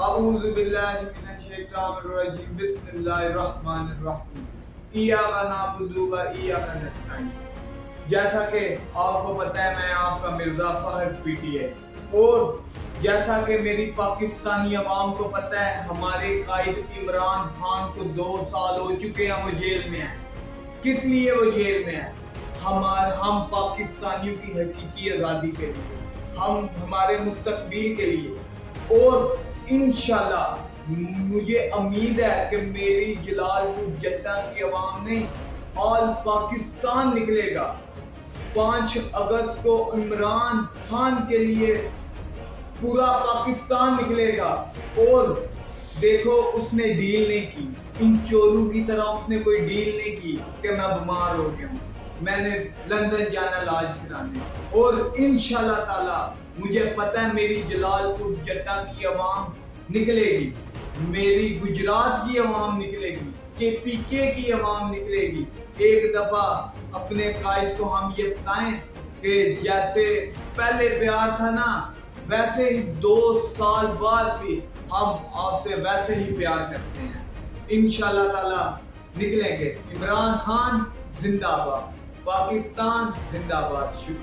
اعوذ باللہ من الشیطان الرجیم بسم اللہ الرحمن الرحیم ایاک نعبد و ایاک نستعین۔ جیسا کہ آپ کو پتہ ہے میں آپ کا مرزا فہد پی ٹی ہے، اور جیسا کہ میری پاکستانی عوام کو پتہ ہے ہمارے قائد عمران خان کو 2 سال ہو چکے ہیں وہ جیل میں ہیں۔ کس لیے وہ جیل میں ہیں؟ ہم پاکستانیوں کی حقیقی آزادی کے لیے، ہمارے مستقبل کے لیے، اور انشاءاللہ مجھے امید ہے کہ میری جلال پور جٹا کی عوام نہیں، آل پاکستان نکلے گا۔ 5 اگست کو عمران خان کے لیے پورا پاکستان نکلے گا، اور دیکھو اس نے ڈیل نہیں کی، ان چوروں کی طرح اس نے کوئی ڈیل نہیں کی کہ میں بیمار ہو گیا ہوں، میں نے لندن جانا علاج کرانے، اور انشاءاللہ تعالی مجھے پتہ ہے میری جلال پور جٹا کی عوام نکلے گی، میری گجرات کی عوام نکلے گی، KPK کی عوام نکلے گی۔ ایک دفعہ اپنے قائد کو ہم یہ بتائیں کہ جیسے پہلے پیار تھا نا، ویسے ہی 2 سال بعد بھی ہم آپ سے ویسے ہی پیار کرتے ہیں۔ انشاءاللہ تعالی نکلیں گے۔ عمران خان زندہ باد، پاکستان زندہ باد۔ شکریہ۔